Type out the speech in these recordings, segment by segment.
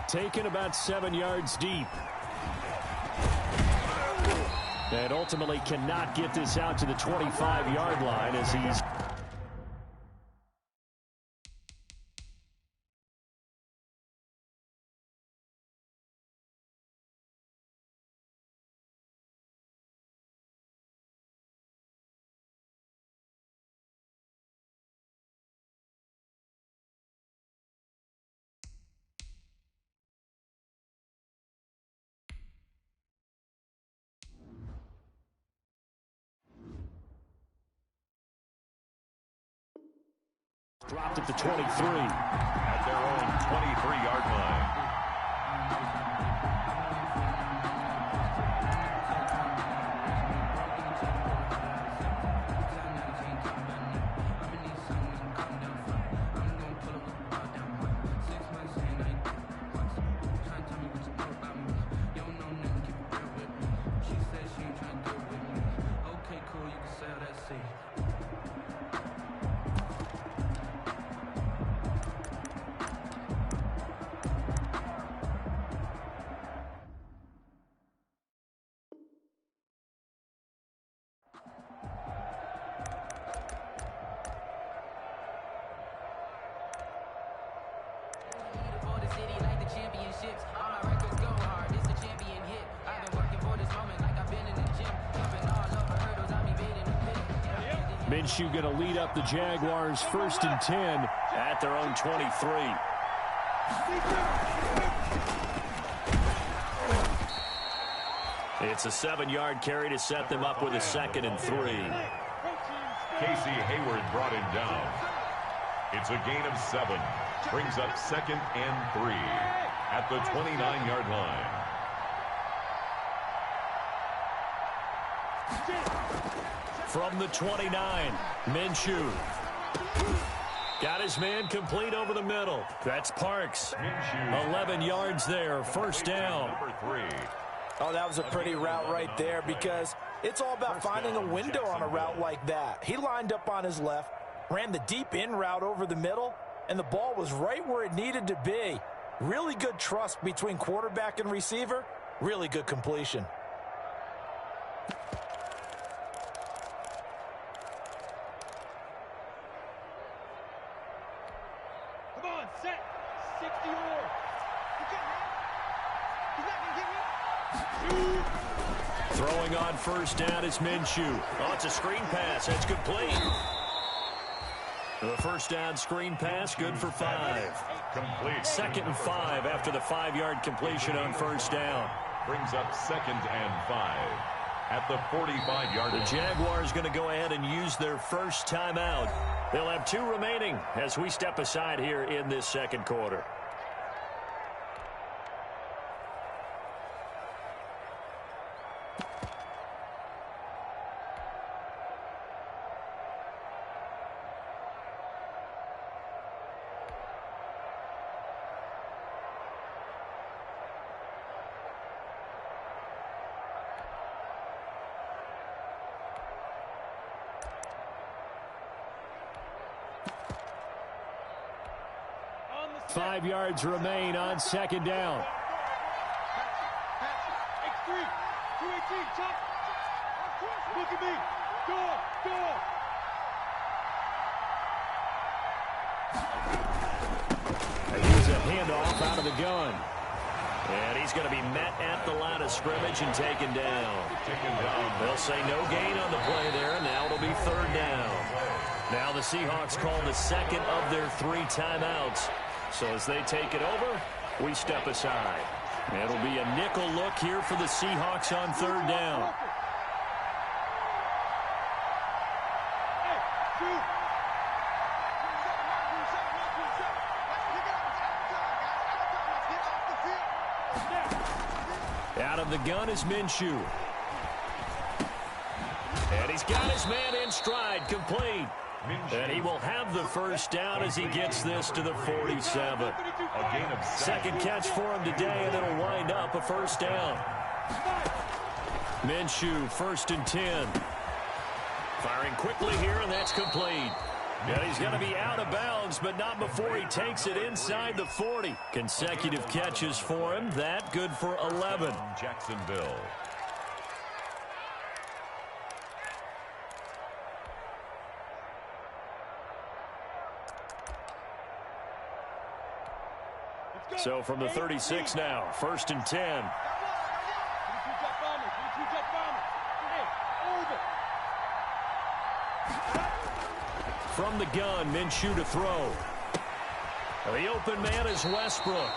taken about 7 yards deep. And ultimately cannot get this out to the 25-yard line as he's... Dropped at the 23. At their own 23-yard line. Minshew going to lead up the Jaguars 1st and 10 at their own 23. It's a 7-yard carry to set them up with a 2nd and 3. Casey Hayward brought him down. It's a gain of 7. Brings up 2nd and 3 at the 29-yard line. From the 29, Minshew. Got his man complete over the middle. That's Parks. 11 yards there, 1st down. Number 3. Oh, that was a pretty route right there because it's all about finding a window on a route like that. He lined up on his left, ran the deep in route over the middle, and the ball was right where it needed to be. Really good trust between quarterback and receiver. Really good completion. Throwing on 1st down is Minshew. Oh, it's a screen pass. That's complete. The 1st down screen pass, good for 5. Complete. 2nd and 5 after the 5-yard completion on 1st down. Brings up 2nd and 5 at the 45-yard line. The Jaguars going to go ahead and use their first timeout. They'll have 2 remaining as we step aside here in this 2nd quarter. Five yards remain on 2nd down. Look at me. Go. Here's a handoff out of the gun. And he's going to be met at the line of scrimmage and taken down. They'll say no gain on the play there, and now it'll be 3rd down. Now the Seahawks call the 2nd of their 3 timeouts. So as they take it over, we step aside. It'll be a nickel look here for the Seahawks on 3rd down. Out of the gun is Minshew. And he's got his man in stride, complete. And he will have the 1st down as he gets this to the 47. Second catch for him today, and it'll wind up a 1st down. Minshew, 1st and 10. Firing quickly here, and that's complete. And he's going to be out of bounds, but not before he takes it inside the 40. Consecutive catches for him. That good for 11. Jacksonville. So from the 36 now, 1st and 10. From the gun, Minshew to throw. The open man is Westbrook.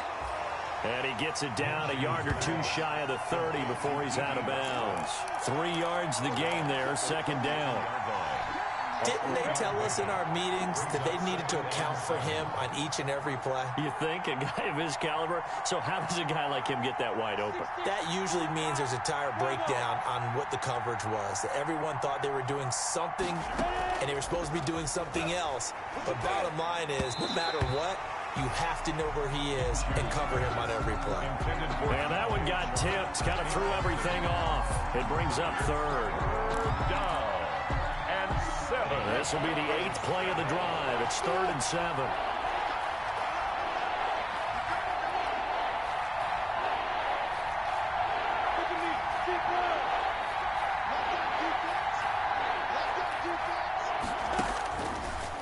And he gets it down a yard or two shy of the 30 before he's out of bounds. 3 yards the game there, 2nd down. Didn't they tell us in our meetings that they needed to account for him on each and every play? You think? A guy of his caliber? So how does a guy like him get that wide open? That usually means there's a tire breakdown on what the coverage was. That everyone thought they were doing something, and they were supposed to be doing something else. But bottom line is, no matter what, you have to know where he is and cover him on every play. And that one got tipped. Kind of threw everything off. It brings up 3rd. Down. This will be the 8th play of the drive. It's 3rd and 7.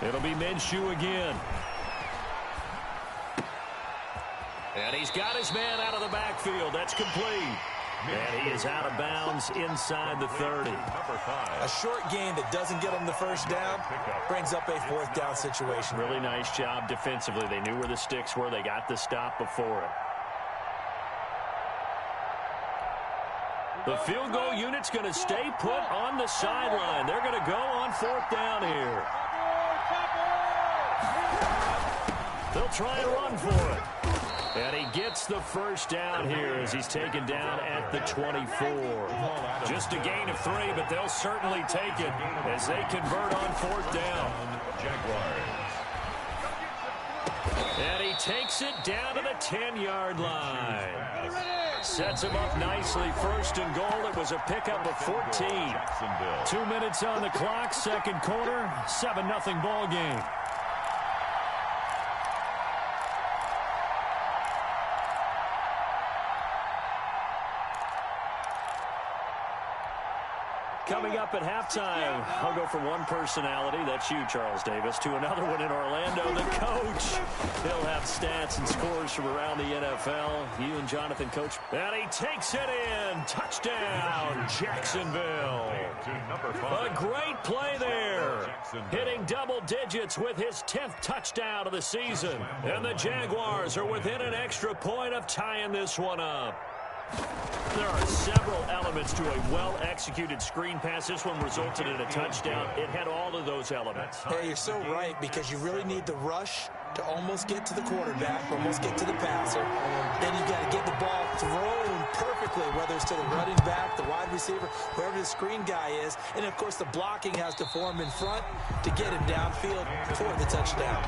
It'll be Minshew again. And he's got his man out of the backfield. That's complete. And he is out of bounds inside the 30. A short gain that doesn't get him the 1st down brings up a 4th down situation. Really nice job defensively. They knew where the sticks were. They got the stop before it. The field goal unit's going to stay put on the sideline. They're going to go on 4th down here. They'll try and run for it. And he gets the 1st down here as he's taken down at the 24. Just a gain of 3, but they'll certainly take it as they convert on 4th down. Jaguars. And he takes it down to the 10-yard line. Sets him up nicely. 1st and goal. It was a pickup of 14. 2 minutes on the clock. 2nd quarter. 7-0 ball game. Coming up at halftime, I'll go from one personality, that's you, Charles Davis, to another one in Orlando, the coach. He'll have stats and scores from around the NFL. You and Jonathan, Coach. And he takes it in. Touchdown, Jacksonville. A great play there. Hitting double digits with his 10th touchdown of the season. And the Jaguars are within an extra point of tying this one up. There are several elements to a well-executed screen pass. This one resulted in a touchdown. It had all of those elements. Yeah, you're so right, because you really need the rush to almost get to the quarterback, almost get to the passer. Then you've got to get the ball thrown perfectly, whether it's to the running back, the wide receiver, whoever the screen guy is. And, of course, the blocking has to form in front to get him downfield for the touchdown.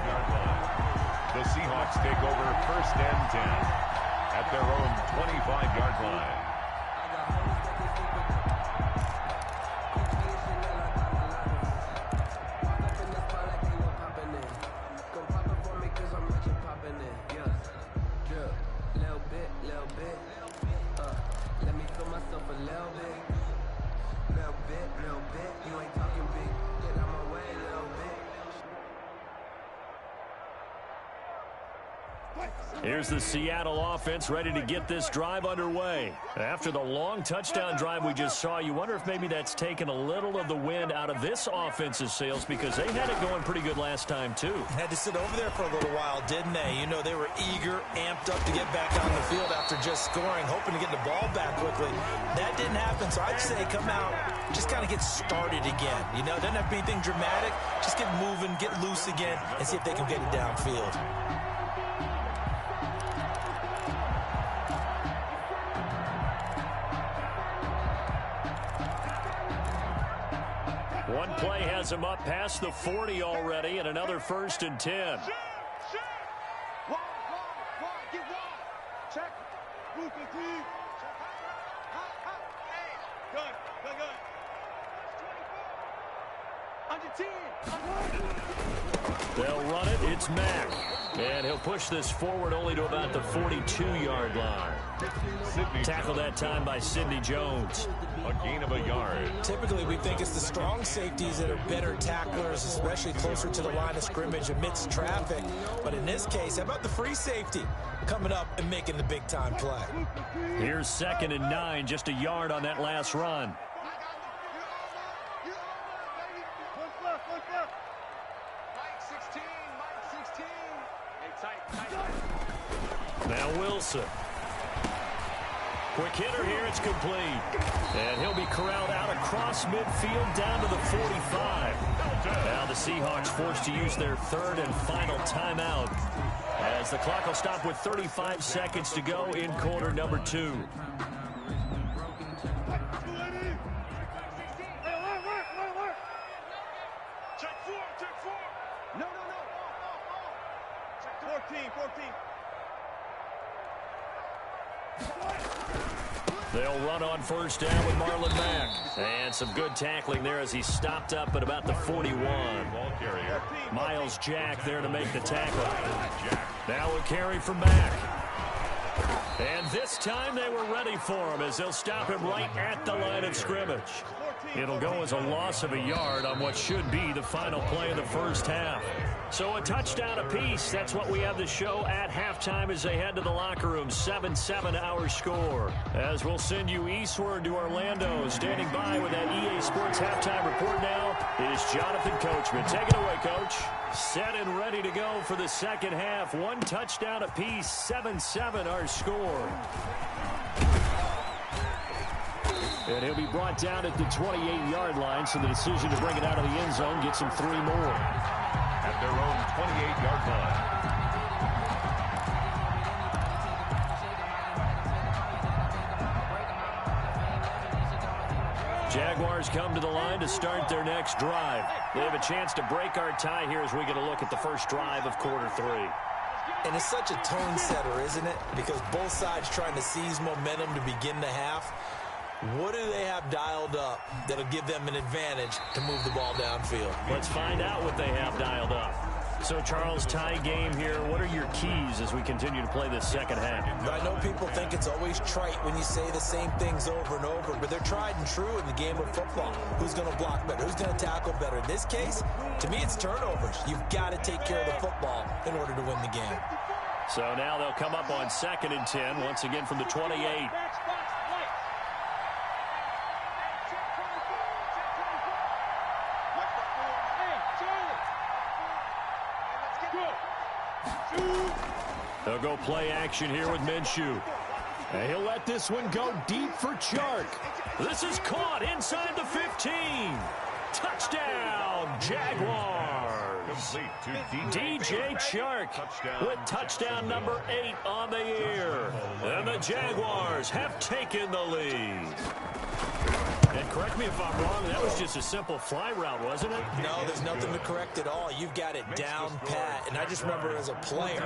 The Seahawks take over 1st and 10. At their own 25-yard line. Let me feel myself a little bit. You ain't talking big. Get out my way a little bit. Here's the Seattle offense ready to get this drive underway. After the long touchdown drive we just saw, you wonder if maybe that's taken a little of the wind out of this offense's sails, because they had it going pretty good last time, too. Had to sit over there for a little while, didn't they? You know, they were eager, amped up to get back on the field after just scoring, hoping to get the ball back quickly. That didn't happen, so I'd say come out, just kind of get started again. You know, doesn't have to be anything dramatic. Just get moving, get loose again, and see if they can get it downfield. One play has him up past the 40 already, and another 1st and 10. Check. Move the team. Good. They'll run it. It's Mack. And he'll push this forward only to about the 42-yard line. Tackled that time by Sidney Jones. A gain of a yard. Typically, we think it's the strong safeties that are better tacklers, especially closer to the line of scrimmage amidst traffic. But in this case, how about the free safety coming up and making the big-time play? Here's 2nd and 9, just a yard on that last run. Now Wilson. Quick hitter here, it's complete. And he'll be corralled out across midfield down to the 45. Now the Seahawks forced to use their 3rd and final timeout, as the clock will stop with 35 seconds to go in quarter number 2. They'll run on first down with Marlon Mack. And some good tackling there as he stopped up at about the 41. Ball carrier. Miles Jack there to make the tackle. Now a carry from Mack. And this time they were ready for him as they'll stop him right at the line of scrimmage. It'll go as a loss of a yard on what should be the final play of the first half. So a touchdown apiece. That's what we have to show at halftime as they head to the locker room. 7-7 our score. As we'll send you eastward to Orlando. Standing by with that EA Sports halftime report now is Jonathan Coachman. Take it away, Coach. Set and ready to go for the second half. 1 touchdown apiece. 7-7 our score. And he'll be brought down at the 28-yard line, so the decision to bring it out of the end zone gets him 3 more. At their own 28-yard line. Jaguars come to the line to start their next drive. They have a chance to break our tie here as we get a look at the first drive of quarter 3. And it's such a tone setter, isn't it? Because both sides trying to seize momentum to begin the half. What do they have dialed up that'll give them an advantage to move the ball downfield? Let's find out what they have dialed up. So, Charles, tie game here. What are your keys as we continue to play this second half? I know people think it's always trite when you say the same things over and over, but they're tried and true in the game of football. Who's going to block better? Who's going to tackle better? In this case, to me, it's turnovers. You've got to take care of the football in order to win the game. So now they'll come up on 2nd and 10, once again from the 28. They'll go play action here with Minshew. And he'll let this one go deep for Chark. This is caught inside the 15. Touchdown, Jaguars. DJ Chark with touchdown number 8 on the year. And the Jaguars have taken the lead. And correct me if I'm wrong, that was just a simple fly route, wasn't it? No, there's nothing to correct at all. You've got it down pat. And I just remember as a player,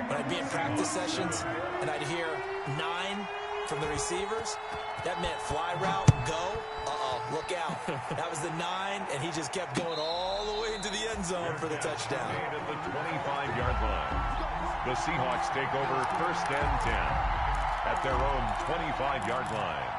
when I'd be in practice sessions and I'd hear 9 from the receivers, that meant fly route, go. Look out. That was the 9, and he just kept going all the way into the end zone for the touchdown. At the 25-yard line. The Seahawks take over 1st and 10 at their own 25-yard line.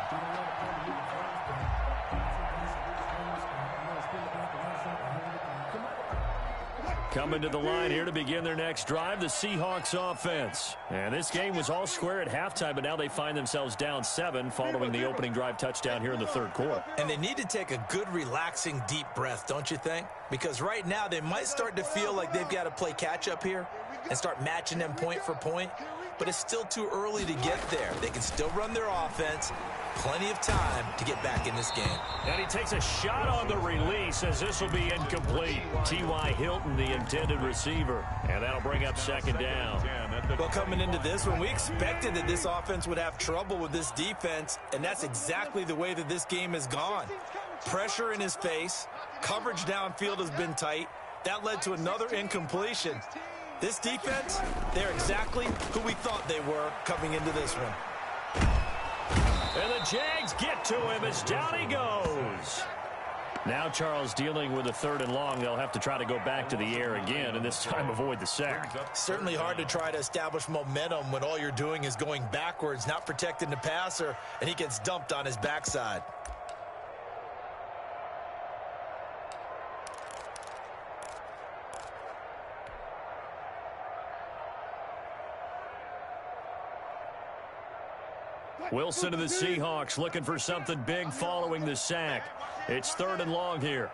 Coming to the line here to begin their next drive, the Seahawks offense. And this game was all square at halftime, but now they find themselves down 7 following the opening drive touchdown here in the 3rd quarter. And they need to take a good, relaxing, deep breath, don't you think? Because right now they might start to feel like they've got to play catch-up here and start matching them point for point. But it's still too early to get there. They can still run their offense. Plenty of time to get back in this game. And he takes a shot on the release as this will be incomplete. T.Y. Hilton, the intended receiver. And that'll bring up 2nd down. Well, coming into this one, we expected that this offense would have trouble with this defense, and that's exactly the way that this game has gone. Pressure in his face. Coverage downfield has been tight. That led to another incompletion. This defense, they're exactly who we thought they were coming into this one. And the Jags get to him as down he goes. Now Charles dealing with a 3rd and long. They'll have to try to go back to the air again, and this time avoid the sack. Certainly hard to try to establish momentum when all you're doing is going backwards, not protecting the passer, and he gets dumped on his backside. Wilson to the Seahawks looking for something big following the sack. It's 3rd and long here.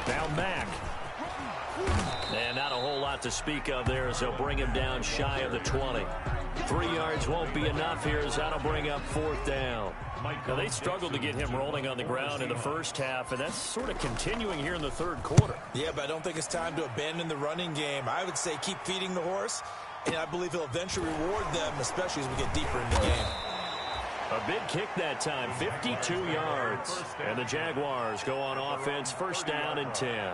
Now Mack. And not a whole lot to speak of there as they'll bring him down shy of the 20. 3 yards won't be enough here as that'll bring up 4th down. Now they struggled to get him rolling on the ground in the first half, and that's sort of continuing here in the 3rd quarter. Yeah, but I don't think it's time to abandon the running game. I would say keep feeding the horse, and I believe he'll eventually reward them, especially as we get deeper in the game. A big kick that time, 52 yards. And the Jaguars go on offense, 1st down and 10.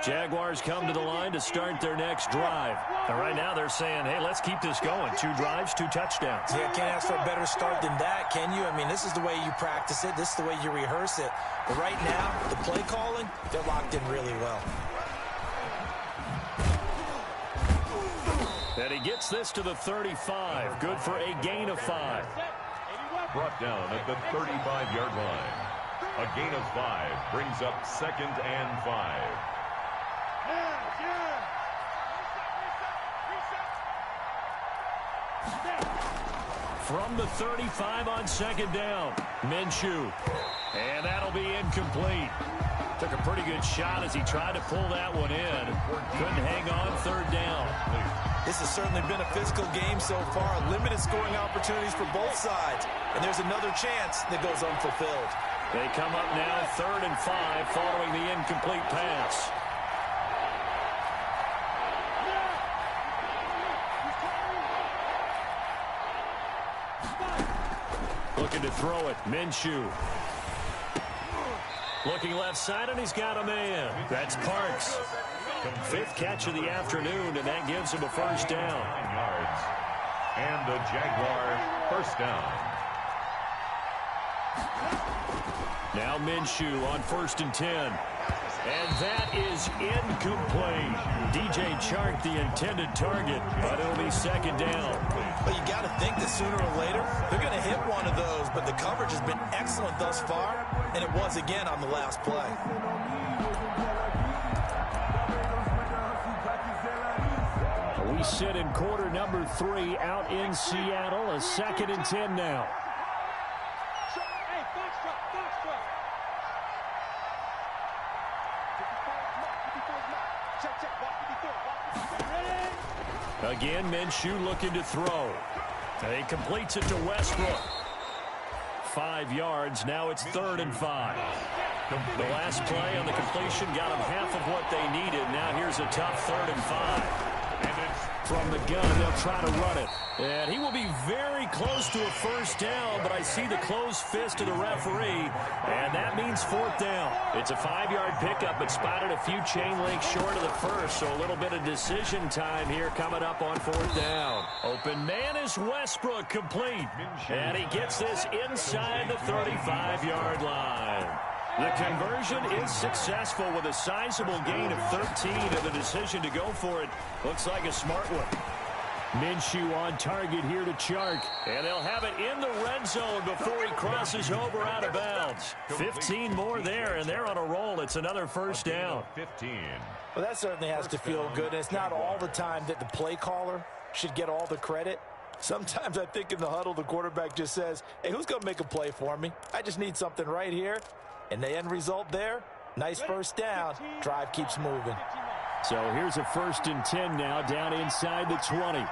Jaguars come to the line to start their next drive. And right now they're saying, hey, let's keep this going. 2 drives, 2 touchdowns. Yeah, can't ask for a better start than that, can you? I mean, this is the way you practice it. This is the way you rehearse it. But right now, the play calling, they're locked in really well. And he gets this to the 35. Good for a gain of 5. Brought down at the 35-yard line. A gain of 5 brings up 2nd and 5. From the 35 on 2nd down, Minshew. And that'll be incomplete. Took a pretty good shot as he tried to pull that one in. Couldn't hang on 3rd down. This has certainly been a physical game so far. Limited scoring opportunities for both sides. And there's another chance that goes unfulfilled. They come up now 3rd and 5 following the incomplete pass. Looking to throw it, Minshew. Looking left side, and he's got a man. That's Parks. 5th catch of the afternoon, and that gives him a 1st down. 9 yards. And the Jaguar 1st down. Now Minshew on 1st and 10. And that is incomplete. DJ Chark, the intended target, but it'll be 2nd down. But you got to think that sooner or later, they're going to hit one of those, but the coverage has been excellent thus far, and it was again on the last play. We sit in quarter number 3 out in Seattle, a 2nd and 10 now. Again, Minshew looking to throw. He completes it to Westbrook. 5 yards. Now it's 3rd and 5. The last play on the completion got them half of what they needed. Now here's a tough 3rd and 5. And it's from the gun. They'll try to run it. And he will be very close to a 1st down, but I see the closed fist of the referee, and that means 4th down. It's a 5-yard pickup, but spotted a few chain links short of the 1st, so a little bit of decision time here coming up on 4th down. Open man is Westbrook, complete. And he gets this inside the 35-yard line. The conversion is successful with a sizable gain of 13, and the decision to go for it looks like a smart one. Minshew on target here to Chark, and they'll have it in the red zone before he crosses over out of bounds. 15 more there, and they're on a roll. It's another 1st down. 15. Well, that certainly has to feel good, and it's not all the time that the play caller should get all the credit. Sometimes I think in the huddle, the quarterback just says, hey, who's going to make a play for me? I just need something right here. And the end result there, nice 1st down. Drive keeps moving. So here's a 1st and 10 now down inside the 20.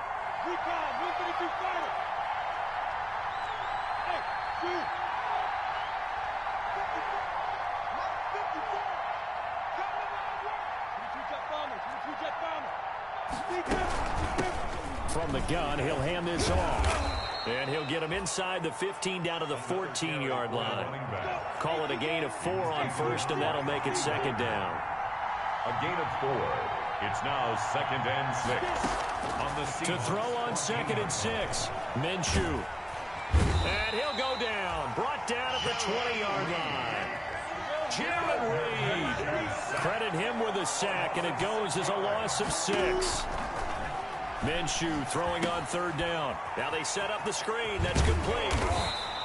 From the gun, he'll hand this off. And he'll get him inside the 15 down to the 14-yard line. Call it a gain of 4 on 1st, and that'll make it 2nd down. A gain of 4. It's now 2nd and 6. On the to throw on 2nd and 6. Minshew. And he'll go down. Brought down at the 20-yard line. Jared Reed. Credit him with a sack, and it goes as a loss of 6. Minshew throwing on 3rd down. Now they set up the screen. That's complete.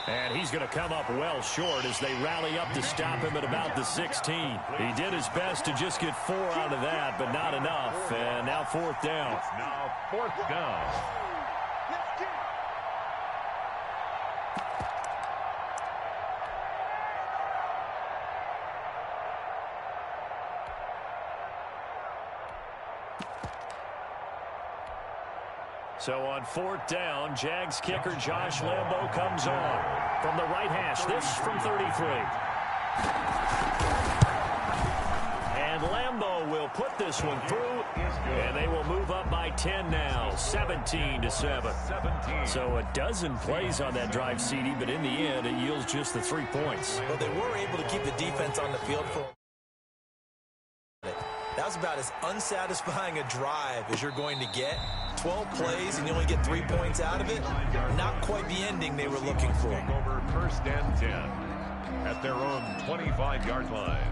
And he's going to come up well short as they rally up to stop him at about the 16. He did his best to just get 4 out of that, but not enough. And now 4th down. It's now 4th down. So on 4th down, Jags kicker Josh Lambo comes on from the right hash. This from 33. And Lambo will put this one through, and they will move up by 10 now, 17-7. So a dozen plays on that drive, CD, but in the end, it yields just the 3 points. Well, they were able to keep the defense on the field for that was about as unsatisfying a drive as you're going to get. 12 plays and you only get 3 points out of it. Not quite the ending they were looking for. Take over 1st and 10 at their own 25-yard line.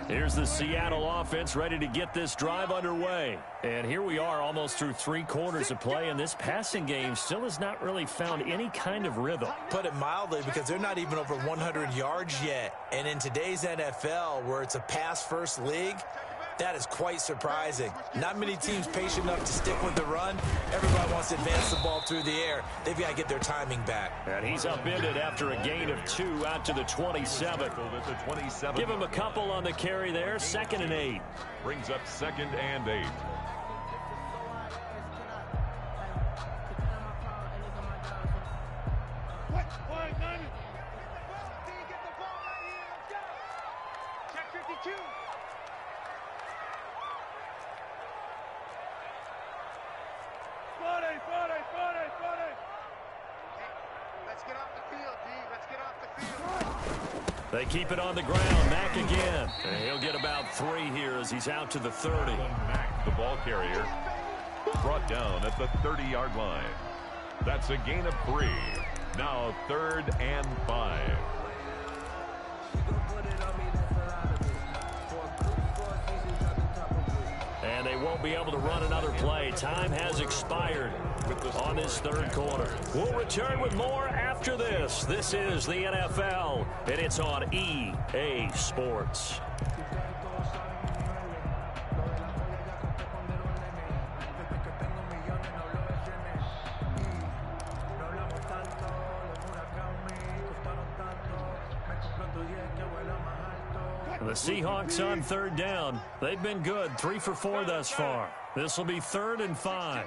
Here's the Seattle offense ready to get this drive underway. And here we are almost through 3 quarters of play, and this passing game still has not really found any kind of rhythm. Put it mildly, because they're not even over 100 yards yet. And in today's NFL, where it's a pass-first league, that is quite surprising. Not many teams patient enough to stick with the run. Everybody wants to advance the ball through the air. They've got to get their timing back. And he's upended after a gain of 2 out to the 27. Give him a couple on the carry there. 2nd and 8. Brings up 2nd and 8. They keep it on the ground. Mack again. And he'll get about 3 here as he's out to the 30. Mack, the ball carrier, brought down at the 30-yard line. That's a gain of 3. Now 3rd and 5. And they won't be able to run another play. Time has expired on this 3rd quarter. We'll return with more after this. This is the NFL, and it's on EA Sports. The Seahawks on 3rd down. They've been good, 3 for 4 thus far. This will be 3rd and 5.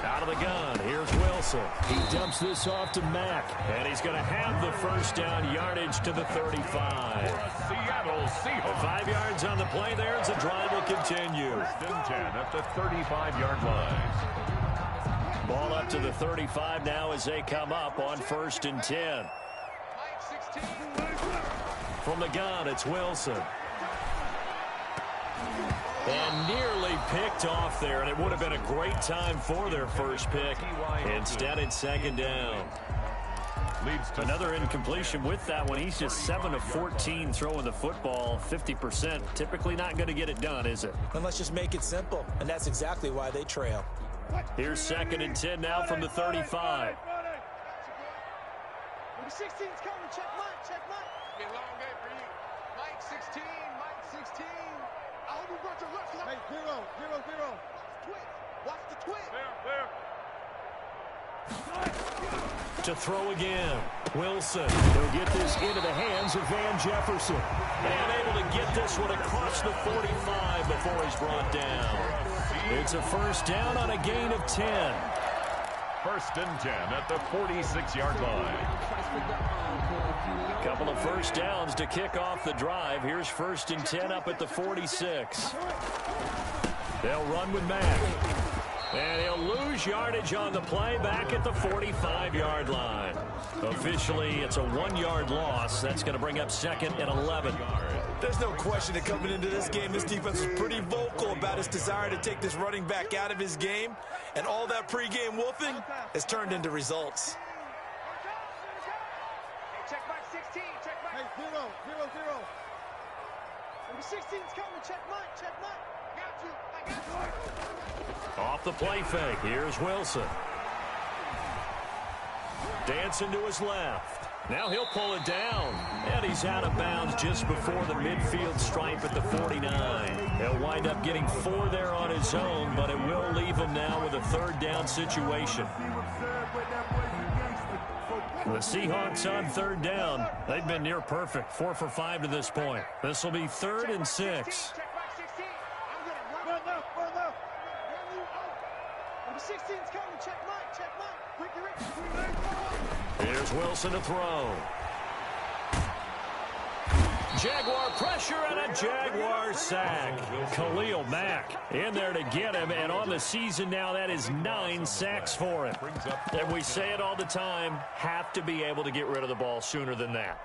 Out of the gun, here's Wilson. He dumps this off to Mack, and he's going to have the 1st down yardage to the 35. Seattle Seahawks. 5 yards on the play there as the drive will continue. 1st and 10 at the 35-yard line. Ball up to the 35 now as they come up on 1st and 10. From the gun, it's Wilson. And nearly picked off there, and it would have been a great time for their first pick. Instead, it's 2nd down. Another incompletion with that one. He's just 7 of 14 throwing the football, 50%. Typically not going to get it done, is it? And let's just make it simple, and that's exactly why they trail. Here's 2nd and 10 now from the 35. Number 16's coming. Check Mike. Check Mike. Be a long game for you. Mike 16. Mike 16. I hope you brought your left side. Hey, 0, 0, 0. Watch the twist. Clear. To throw again. Wilson. He'll get this into the hands of Van Jefferson. And able to get this one across the 45 before he's brought down. It's a 1st down on a gain of 10. First and 10 at the 46-yard line. A couple of first downs to kick off the drive. Here's first and 10 up at the 46. They'll run with Mack. And he'll lose yardage on the play back at the 45-yard line. Officially, it's a 1-yard loss. That's going to bring up second and 11. There's no question that coming into this game, this defense was pretty vocal about its desire to take this running back out of his game. And all that pregame wolfing has turned into results. Check mark 16. Check mark. Hey, 0, 0, 0. Number 16's coming. Check mark. Check mark. Got you. I got you. Off the play fake. Here's Wilson. Dancing to his left. Now he'll pull it down. And he's out of bounds just before the midfield stripe at the 49. He'll wind up getting 4 there on his own, but it will leave him now with a third down situation. The Seahawks on third down. They've been near perfect. 4 for 5 to this point. This will be 3rd and 6. Number 16's coming. Check mark. Check mark. Here's Wilson to throw. Jaguar pressure and a Jaguar sack. Khalil Mack in there to get him, and on the season now, that is 9 sacks for him. And we say it all the time, have to be able to get rid of the ball sooner than that.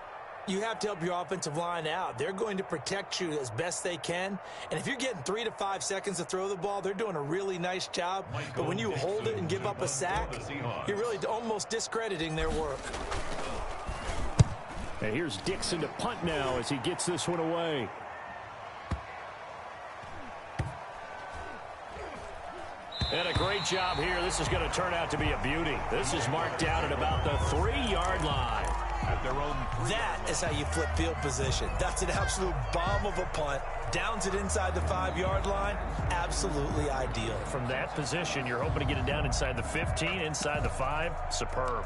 You have to help your offensive line out. They're going to protect you as best they can. And if you're getting 3 to 5 seconds to throw the ball, they're doing a really nice job. But when you hold it and give up a sack, you're really almost discrediting their work. And here's Dixon to punt now as he gets this one away. And a great job here. This is going to turn out to be a beauty. This is marked out at about the 3-yard line. At their own. That is how you flip field position. That's an absolute bomb of a punt. Downs it inside the 5-yard line. Absolutely ideal. From that position, you're hoping to get it down inside the 15, inside the 5. Superb.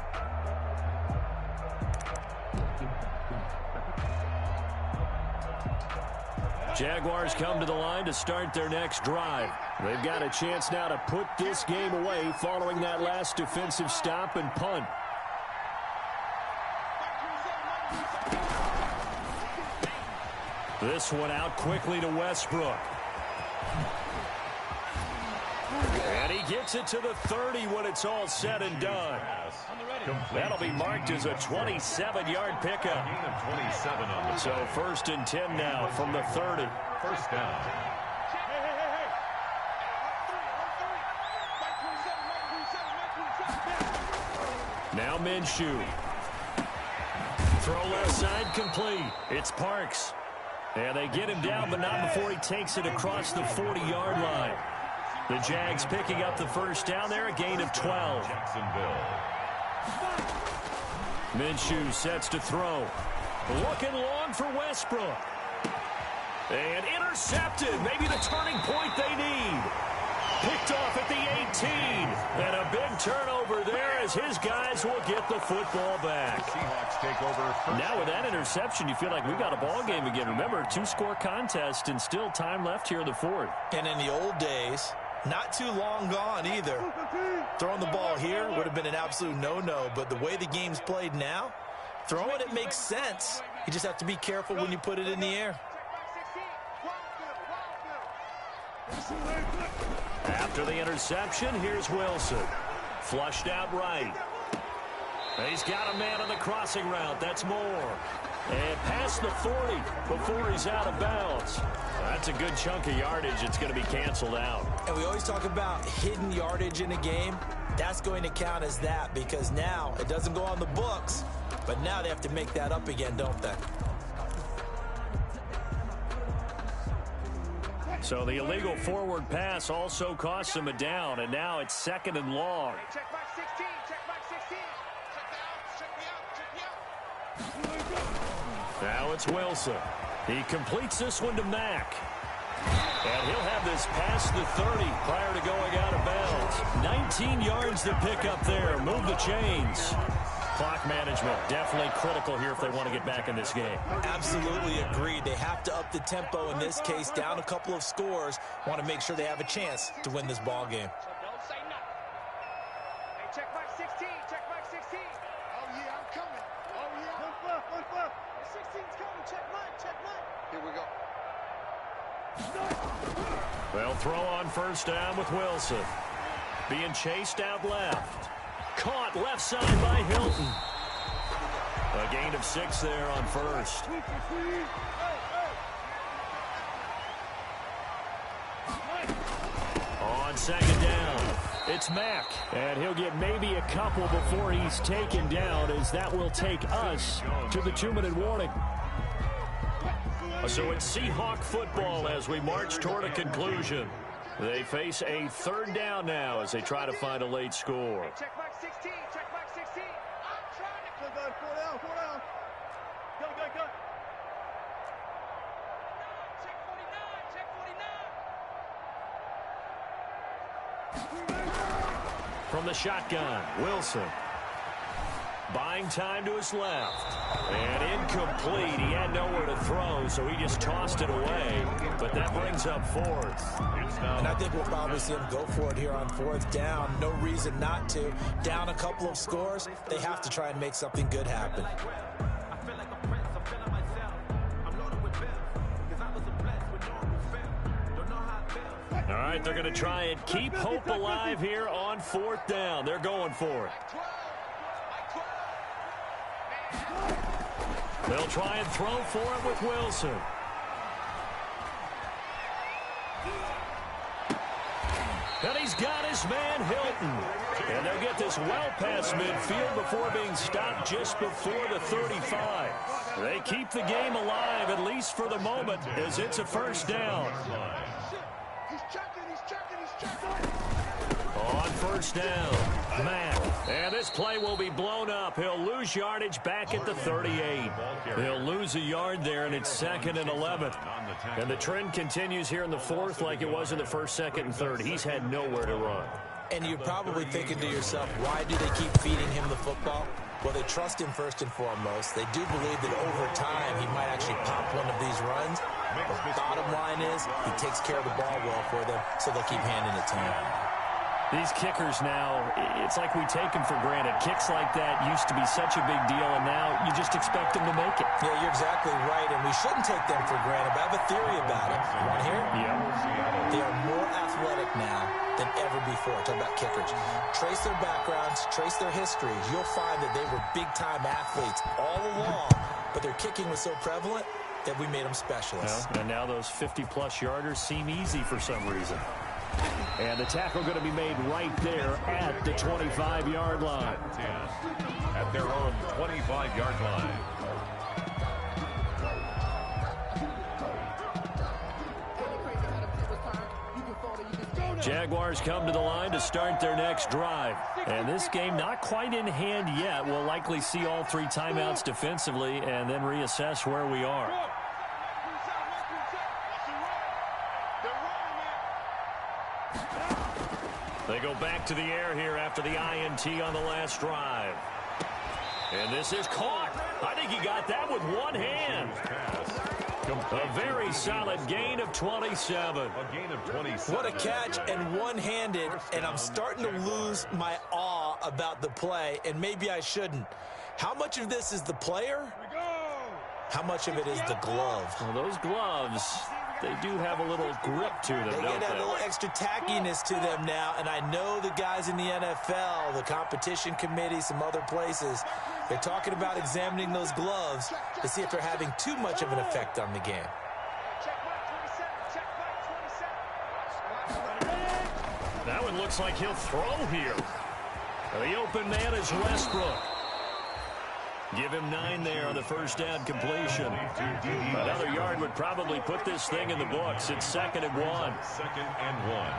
Jaguars come to the line to start their next drive. They've got a chance now to put this game away following that last defensive stop and punt. This one out quickly to Westbrook. And he gets it to the 30 when it's all said and done. That'll be marked as a 27-yard pickup. So 1st and 10 now from the 30. First down. Now Minshew. Throw left side complete. It's Parks. And they get him down, but not before he takes it across the 40-yard line. The Jags picking up the first down there, a gain of 12. Jacksonville. Minshew sets to throw. Looking long for Westbrook. And intercepted. Maybe the turning point they need. Picked off at the 18. And a big turnover there as his guys will get the football back. Seahawks take over. Now with that interception, you feel like we've got a ball game again. Remember, 2-score contest and still time left here in the 4th. And in the old days, not too long gone either. Throwing the ball here would have been an absolute no-no, but the way the game's played now, throwing it makes sense. You just have to be careful when you put it in the air. After the interception, here's Wilson. Flushed out right. He's got a man on the crossing route. That's Moore. And past the 40 before he's out of bounds. That's a good chunk of yardage. It's going to be canceled out. And we always talk about hidden yardage in a game. That's going to count as that because now it doesn't go on the books, but now they have to make that up again, don't they? So the illegal forward pass also costs him a down, and now it's 2nd and long. Check mark 16. Check mark 16. Check me out. Check me out. Now it's Wilson. He completes this one to Mack. And he'll have this past the 30 prior to going out of bounds. 19 yards to pick up there. Move the chains. Clock management, definitely critical here if they want to get back in this game. Absolutely agreed. They have to up the tempo in this case, down a couple of scores. Want to make sure they have a chance to win this ball game. Check Mike 16. Check Mike 16. Oh, yeah, I'm coming. Oh, yeah. 16's coming. Check Mike. Check Mike. Here we go. They'll throw on first down with Wilson. Being chased out left. Caught left side by Hilton. A gain of 6 there on first. On second down, it's Mack. And he'll get maybe a couple before he's taken down, as that will take us to the 2-minute warning. So it's Seahawk football as we march toward a conclusion. They face a third down now as they try to find a late score. Check Mike 16. Check Mike 16. I'm trying to... Go, 4 down. Go. Check 49. Check 49. From the shotgun, Wilson. Buying time to his left. And incomplete. He had nowhere to throw, so he just tossed it away. But that brings up fourth. And I think we'll probably see him go for it here on fourth down. No reason not to. Down a couple of scores, they have to try and make something good happen. All right, they're going to try and keep hope alive here on fourth down. They're going for it. They'll try and throw for it with Wilson. And he's got his man Hilton. And they'll get this well past midfield before being stopped just before the 35. They keep the game alive, at least for the moment, as it's a first down. He's checking. On first down, Mack. And this play will be blown up. He'll lose yardage back at the 38. He'll lose a yard there, and it's 2nd and 11. And the trend continues here in the fourth like it was in the first, second, and third. He's had nowhere to run. And you're probably thinking to yourself, why do they keep feeding him the football? Well, they trust him first and foremost. They do believe that over time he might actually pop one of these runs. The bottom line is he takes care of the ball well for them, so they'll keep handing it to him. These kickers now, it's like we take them for granted. Kicks like that used to be such a big deal, and now you just expect them to make it. Yeah, you're exactly right, and we shouldn't take them for granted, but I have a theory about it. You want to hear it? Yeah. They are more athletic now than ever before. Talk about kickers. Trace their backgrounds, trace their histories. You'll find that they were big-time athletes all along, but their kicking was so prevalent that we made them specialists. And now those 50-plus yarders seem easy for some reason. And the tackle going to be made right there at the 25-yard line. At their own 25-yard line. Jaguars come to the line to start their next drive. And this game not quite in hand yet. We'll likely see all 3 timeouts defensively and then reassess where we are. They go back to the air here after the INT on the last drive. And this is caught. I think he got that with one hand. A very solid gain of 27. A gain of 27. What a catch, and one-handed, and I'm starting to lose my awe about the play, and maybe I shouldn't. How much of this is the player? How much of it is the glove? Well, those gloves, they do have a little grip to them, They don't get a they? little extra tackiness to them now, and I know the guys in the NFL, the competition committee, some other places, they're talking about examining those gloves to see if they're having too much of an effect on the game. That one looks like he'll throw here. The open man is Westbrook. Give him 9 there on the first down completion. Another yard would probably put this thing in the books. It's 2nd and 1. 2nd and 1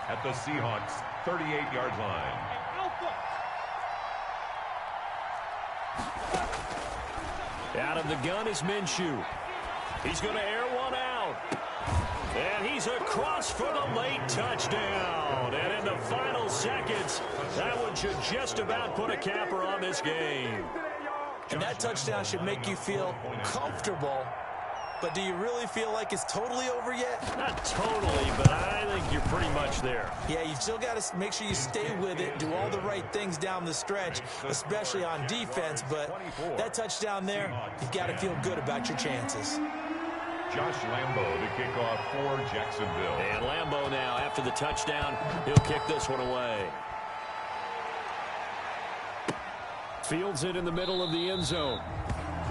at the Seahawks 38-yard line. Out of the gun is Minshew. He's going to air one out. And he's across for the late touchdown. And in the final seconds, that one should just about put a capper on this game. And that touchdown should make you feel comfortable But do you really feel like it's totally over yet? Not totally, but I think you're pretty much there. Yeah, you still got to make sure you stay with it, do all the right things down the stretch, especially on defense. But that touchdown there, you've got to feel good about your chances. Josh Lambo to kick off for Jacksonville. And Lambo now, after the touchdown, he'll kick this one away. Fields it in the middle of the end zone.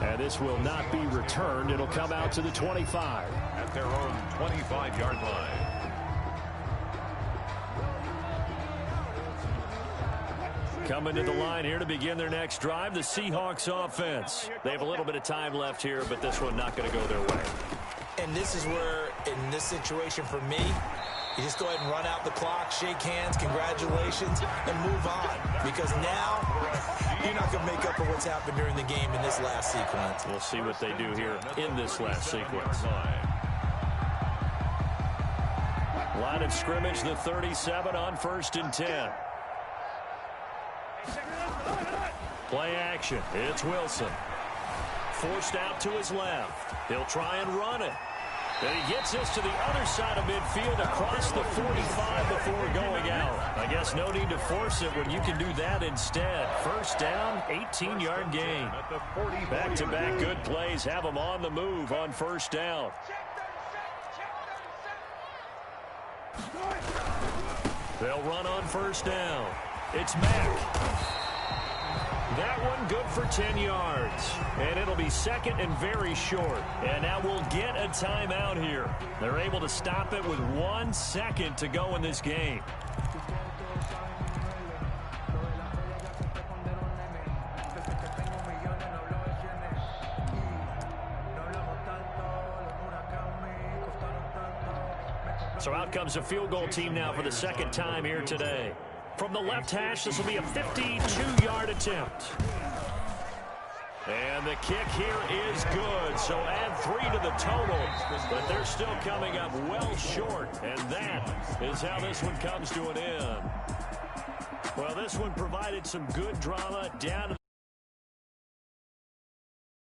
And this will not be returned. It'll come out to the 25. At their own 25-yard line. Coming to the line here to begin their next drive, the Seahawks offense. They have a little bit of time left here, but this one not going to go their way. And this is where, in this situation for me, you just go ahead and run out the clock, shake hands, congratulations, and move on. Because now, you're not going to make up for what's happened during the game in this last sequence. We'll see what they do here in this last sequence. Line of scrimmage, the 37 on 1st and 10. Play action. It's Wilson. Forced out to his left. He'll try and run it. And he gets this to the other side of midfield across the 45 before going out. I guess no need to force it when you can do that instead. First down, 18-yard gain. Back-to-back good plays have them on the move on first down. They'll run on first down. It's Mack. That one good for 10 yards. And it'll be second and very short. And now we'll get a timeout here. They're able to stop it with 1 second to go in this game. So out comes a field goal team now for the second time here today. From the left hash, this will be a 52-yard attempt. And the kick here is good. So add 3 to the total. But they're still coming up well short. And that is how this one comes to an end. Well, this one provided some good drama down to